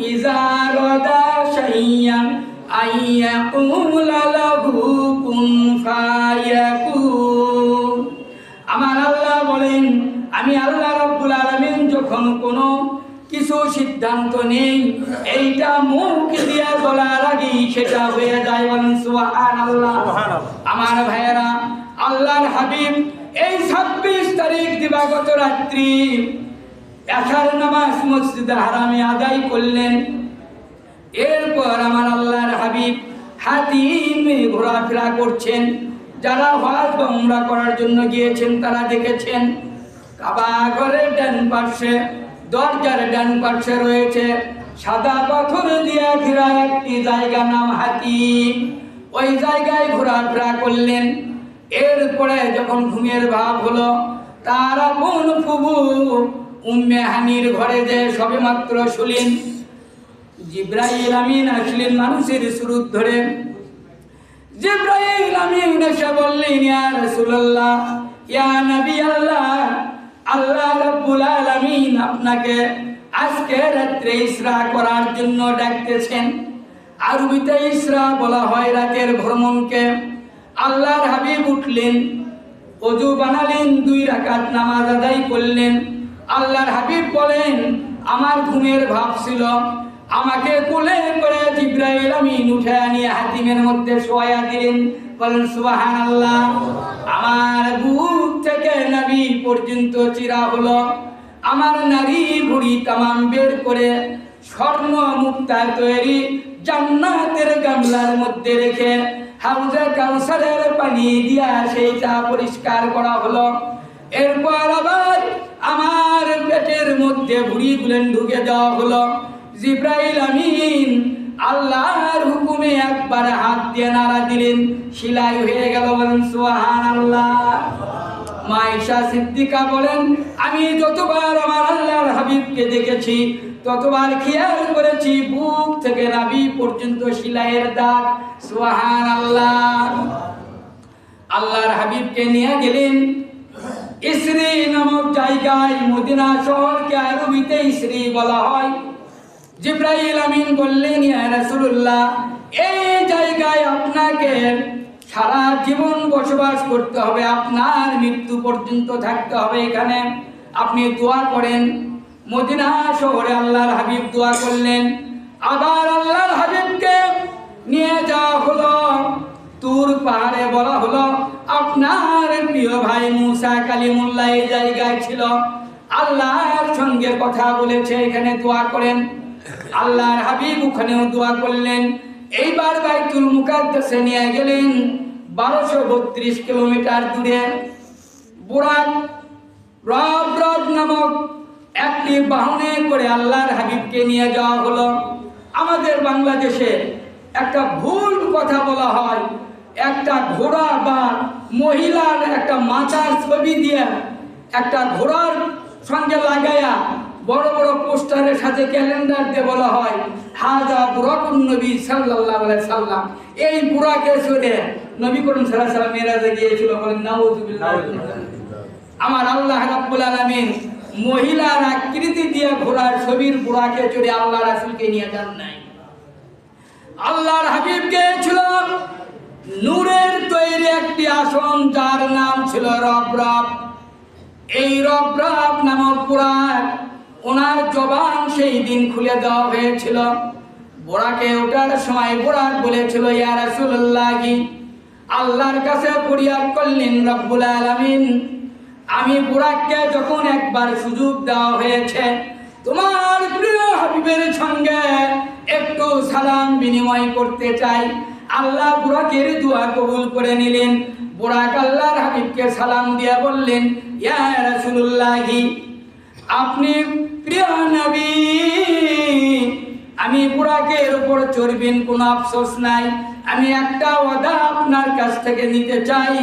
ইযা রাদা শাইয়ান আইয়াকুলা লাহু কুন ফায়াকুন। আমার আল্লাহ বলেন, আমি আল্লাহ রাব্বুল আলামিন যখন কোনো কিছু সিদ্ধান্ত নেই, এইটা মুখ দিয়ে বলার আগেই সেটা হয়ে যায়। বলেন সুবহানাল্লাহ। আমার ভাইয়েরা, আল্লাহর হাবিব এই 26 তারিখ দিবাগত রাত্রি এশার নামাজ মসজিদে হারামে আদায় করলেন। এরপর আমার আল্লাহর হাবিব হাতিমে ঘোরাফেরা করছেন। যারা হজ বা উমরা করার জন্য গিয়েছেন তারা দেখেছেন কাবা ঘরের ডান পাশে, দরজার ডান পাশে রয়েছে সাদা পাথর দিয়ে ঘেরা একটি জায়গা, নাম হাতিম। ওই জায়গায় ঘোরাফেরা করলেন। এরপরে যখন ঘুমের ভাব হলো, তার আপন ফুবু উম্মে হানির ঘরে যে সবেমাত্র শুনলেন জিবরাইল আমিন আসলেন মানুষের সুরত ধরে। জিবরাইল আমিন এসে বললেন, ইয়া রাসূলুল্লাহ, ইয়া নবী আল্লাহ, আল্লাহ রাব্বুল আলামিন আপনাকে আজকে রাত্রে ইসরা করার জন্য ডাকতেছেন। আরবিতে ইসরা বলা হয় রাতের ভ্রমণকে। আল্লাহর হাবিব উঠলেন, ওযু বানালেন, 2 রাকাত নামাজ আদায় করলেন। আল্লাহর হাবিব বলেন, আমার ঘুমের ভাব ছিল, আমাকে কোলে করে জিবরাইল আমিন উঠে নিয়ে হাতিমের মধ্যে শোয়া দিলেন। বলেন সুবহানাল্লাহ। আমার বুক থেকে নবী পর্যন্ত চিরা হলো। আমার নারী ভুঁড়ি তামাম বের করে স্বর্ণ মুক্তা তৈরি জান্নাতের গামলার মধ্যে রেখে হাউজে কাউসারের পানি দিয়া সেইটা পরিষ্কার করা হলো। এরপর আবার আমার পেটের মধ্যে ভুঁড়িগুলো ঢুকে দেওয়া হলো। জিবরাইল আমিন আল্লাহর হুকুমে একবার হাত দিয়ে নাড়া দিলেন, সেলাই হয়ে গেল। বলেন সুবহানাল্লাহ। মা আয়েশা সিদ্দিকা বলেন, আমি যতবার আমার আল্লাহর হাবিবকে দেখেছি ততবার খেয়াল করেছি বুক থেকে নাভি পর্যন্ত সেলাইয়ের দাগ। সুবহানাল্লাহ। আল্লাহর হাবিবকে নিয়ে গেলেন ইসরি নামক জায়গায়। মদিনা শহরকে আরবিতে ইসরি বলা হয়। জিবরাইল আমিন বললেন, ইয়া রাসূলুল্লাহ, এই জায়গায় আপনাকে সারা জীবন বসবাস করতে হবে, আপনার মৃত্যু পর্যন্ত থাকতে হবে এখানে, আপনি দোয়া করেন। মদিনা শহরে আল্লাহর হাবিব দোয়া করলেন। আবার আল্লাহর হাবিবকে নিয়ে যাওয়া হলো তুর পাহাড়ে। বলা হলো আপনার প্রিয় ভাই মুসা কালিমুল্লাহ এই জায়গায় ছিল, আল্লাহর সঙ্গে কথা বলেছে, এখানে দোয়া করেন। আল্লাহর হাবিব ওখানেও দোয়া করলেন। এইবার বাইতুল মুকাদ্দাসে নিয়ে গেলেন 1232 কিলোমিটার দূরে। বুরাক রব নামক একটি বাহনে করে আল্লাহর হাবিবকে নিয়ে যাওয়া হলো। আমাদের বাংলাদেশে একটা ভুল কথা বলা হয়, একটা ঘোড়া বা মহিলার একটা মাথার ছবি দিয়ে একটা ঘোড়ার সঙ্গে লাগাইয়া বড় বড় পোস্টারের সাথে ক্যালেন্ডার দিয়ে বলা হয় হাজা বুরাকুন নবী সাল্লাল্লাহু আলাইহি সাল্লাম। এই বুরাকে চড়ে নবী করিম সাল্লাল্লাহু আলাইহি সাল্লাম মেরাজে গিয়েছিল। বলেন নাউযুবিল্লাহ। আমার আল্লাহ রাব্বুল আলামিন মহিলার আকৃতি দিয়ে ঘোড়ার ছবির বুরাকে চড়ে আল্লাহ রাসূলকে নিয়ে যান নাই। আল্লাহর হাবিব গিয়েছিল নূরের তৈরি একটি আসন, যার নাম ছিল রব। এই রব নামক বুরাক, ওনার জবান সেই দিন খুলে দেওয়া হয়েছিল। বুরাকে ওঠার সময় বুরাক বলেছিল, ইয়া রাসূলুল্লাহ, আল্লাহর কাছে ফরিয়াদ করলেন, রব্বুল আলামিন, আমি বুরাককে যখন একবার সুযোগ দেওয়া হয়েছে তোমার প্রিয় হাবিবের সঙ্গে একটু সালাম বিনিময় করতে চাই। আল্লাহ বুরাকের দোয়া কবুল করে নিলেন। বুরাক আল্লাহর হাবিবকে সালাম দিয়ে বললেন, ইয়া রাসূলুল্লাহ, আপনি প্রিয় নবী, আমি বুরাকের উপর চড়বেন, কোনো আফসোস নাই। আমি একটা ওয়াদা আপনার কাছ থেকে নিতে চাই,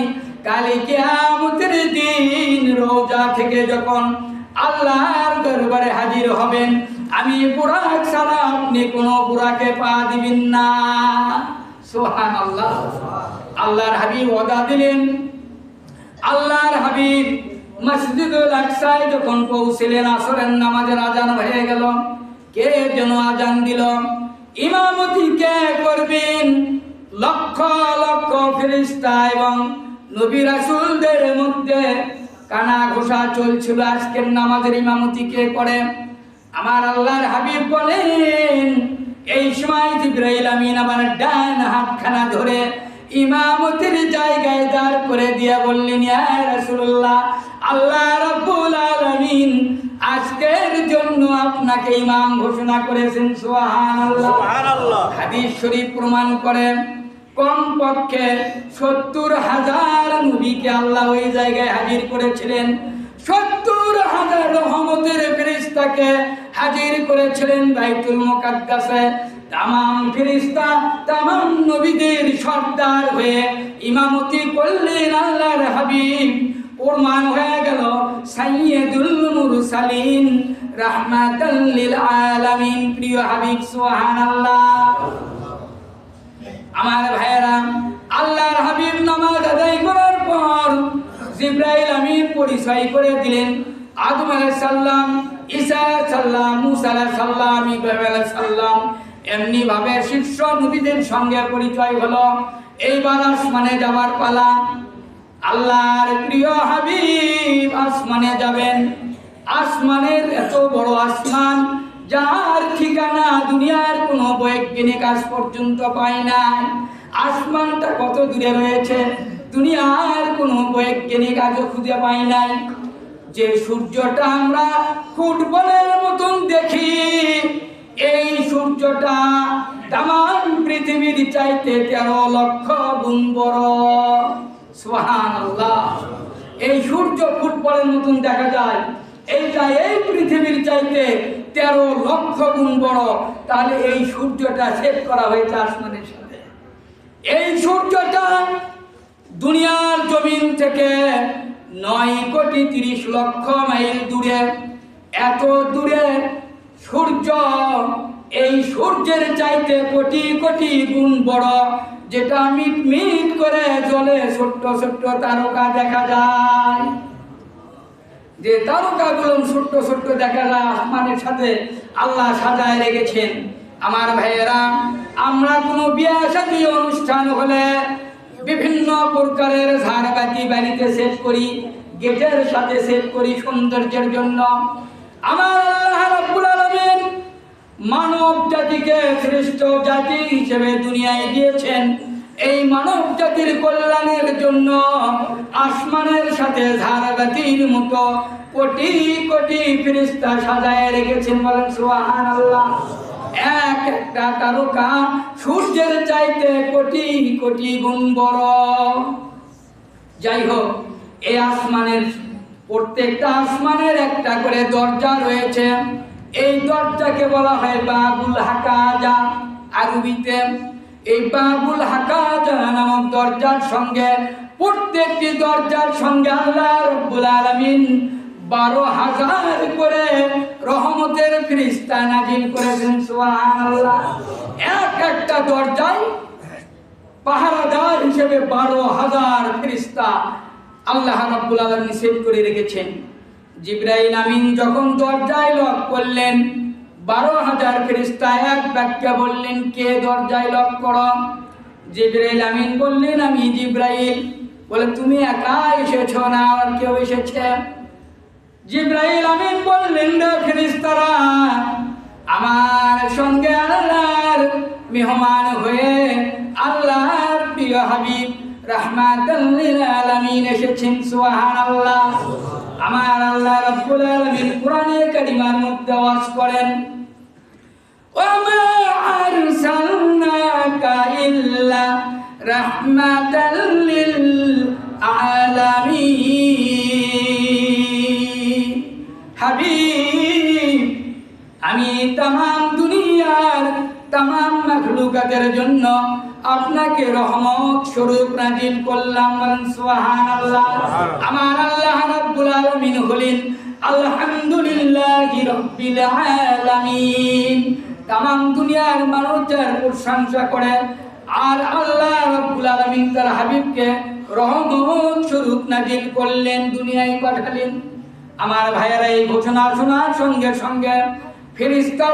কাল কিয়ামতের দিন রওজা থেকে যখন আল্লাহর দরবারে হাজির হবেন, আমি বুরাক ছাড়া আপনি কোনো বুরাকে পা দিবেন না। সুবহানাল্লাহ। আল্লাহর হাবিব ওয়াদা দিলেন। আল্লাহর হাবিব মসজিদুল আকসায় যখন পৌঁছলেন, আসরের নামাজের আজান হয়ে গেল। কে যেন আজান দিল। ইমামতি কে করবেন? লক্ষ লক্ষ ফেরেশতা এবং নবী রাসূলদের মধ্যে কানা ঘোষা চলছিল আজকের নামাজের ইমামতি কে করে। আমার আল্লাহর হাবিব বলেন, এই সময় জিবরাইল আমিন আমার ডান হাতখানা ধরে ইমামতির জায়গায় দাঁড় করে দিয়ে বললেন, ইয়া রাসূলুল্লাহ, আল্লাহ রাব্বুল আলামিন আজকের জন্য আপনাকে ইমাম ঘোষণা করেছেন। সুবহানাল্লাহ, সুবহানাল্লাহ। হাদিস শরীফ প্রমাণ করে কমপক্ষে ৭০,০০০ নবীকে আল্লাহ ওই জায়গায় হাজির করেছিলেন। ৭০,০০০ রহমতের ফেরেশতাকে হাজির করেছিলেন বাইতুল মুকাদ্দাসে। তামাম ফেরেশতা তামাম নবীদের সর্দার হয়ে ইমামতি করলেন আল্লাহর হাবিব। প্রমাণ হয়ে গেল সাইয়্যিদুল মুরসালিন রাহমাতাল লিল আলামিন, প্রিয় হাবিব। সুবহানাল্লাহ। আমার ভাইয়েরা, আল্লাহর হাবিব নামাজ আদায় করার পর জিবরাইল আমিন পরিচয় করে দিলেন আদম আলাইহিস সালাম, ঈসা আলাইহিস সালাম, মুসা আলাইহিস সালাম, ইব্রাহিম আলাইহিস সালাম। এমনি ভাবে শীর্ষ নবীদের সঙ্গে পরিচয় হলো। এইবার আসমানে যাবার পালা। আল্লাহর প্রিয় হাবিব আসমানে যাবেন। আসমানের এত বড় আসমান, যার ঠিকানা দুনিয়ার কোন বৈজ্ঞানিক আজ পর্যন্ত পায় নাই। আসমানটা কত দূরে রয়েছে দুনিয়ার কোন বৈজ্ঞানিক আজও খুঁজে পায় নাই। যে সূর্যটা আমরা ফুটবলের মতন দেখি, এই সূর্যটা তামাম পৃথিবীর চাইতে 13 লক্ষ গুণ বড়। সুবহানাল্লাহ। এই সূর্য ফুটবলের মতন দেখা যায়, এইটা এই পৃথিবীর চাইতে 13 লক্ষ গুণ বড়। তাহলে এই সূর্যটা সেট করা হয়েছে আসমানের সাথে। এই সূর্যটা দুনিয়ার জমিন থেকে 9,30,00,000 মাইল দূরে। এত দূরে সূর্য, এই সূর্যের চাইতে কোটি কোটি গুণ বড়। যেটা মিট মিট করে জ্বলে ছোট্ট ছোট্ট তারকা দেখা যায়। যে তারকাগুলো ছোট্ট ছোট্ট দেখা যায় আসমানের সাথে আল্লাহ সাজায় রেখেছেন। আমার ভাইয়েরা, আমরা কোনো বিয়ে শাদী অনুষ্ঠান হলে বিভিন্ন প্রকারের ঝাড়বাতি বাড়িতে সেট করি, গেটের সাথে সেট করি সৌন্দর্যের জন্য। আমার আল্লাহ রাব্বুল আলামিন মানব জাতিকে শ্রেষ্ঠ জাতি হিসেবে দুনিয়ায় দিয়েছেন। এই মানব জাতির কল্যাণের জন্য আসমানের সাথে ঝাড়বাতির মতো কোটি কোটি ফেরেশতা সাজায় রেখেছেন। বলেন সুবহানাল্লাহ। এক একটা তারকা সূর্যের চাইতে কোটি কোটি গুণ বড়। যাই হোক, এই আসমানের প্রত্যেকটা আসমানের একটা করে দরজা রয়েছে। এই দরজাকে বলা হয় বাবুল হাকাজা আরবিতে। এই বাবুল হাকাজা নামক দরজার সঙ্গে, প্রত্যেকটি দরজার সঙ্গে আল্লাহ রাব্বুল আলামিন 12,000 করে রহমতের ফেরেশতা নাজিল করেছেন। সুবহানাল্লাহ। এক একটা দরজায় পাহারাদার হিসেবে 12,000 ফেরেশতা আল্লাহ রাব্বুল আলামিন সেট করে রেখেছেন। জিবরাইল আমিন যখন দরজায় লক করলেন, 12,000 ফেরেশতা এক বাক্যে বললেন, কে দরজায় লক করো? জিবরাইল আমিন বললেন, আমি জিবরাইল। বলে, তুমি একা এসেছো না আর কেউ এসেছে? জিবরাইল আমিন বললেন, ফেরেশতারা আমার সঙ্গে আল্লাহর মেহমান হয়ে আল্লাহর প্রিয় হাবিব রাহমাতাল লিল আলামিন এসেছেন। সুবহানাল্লাহ। আমার আল্লাহ রাব্বুল আলামিন কোরআনে কারিমার মধ্যে ওয়াজ করেন, ওয়া মা আরসালনাকা ইল্লা রাহমাতাল লিল আলামিন। হাবিব, আমি तमाम দুনিয়ার तमाम মাখলুকাতের জন্য আপনাকে রহমত স্বরূপ নাজিল করলাম। সুবহানাল্লাহ। আমার আল্লাহ রাব্বুল আলামিন হলেন আলহামদুলিল্লাহি রাব্বিল আলামিন। तमाम দুনিয়ার মানুষের প্রশংসা করে আর আল্লাহ রাব্বুল আলামিন তার হাবিবকে রহমত স্বরূপ নাজিল করলেন, দুনিয়ায় পাঠালেন। আমার ভাইয়েরা, এই ঘোষণা শোনার সঙ্গে সঙ্গে ফেরেশতা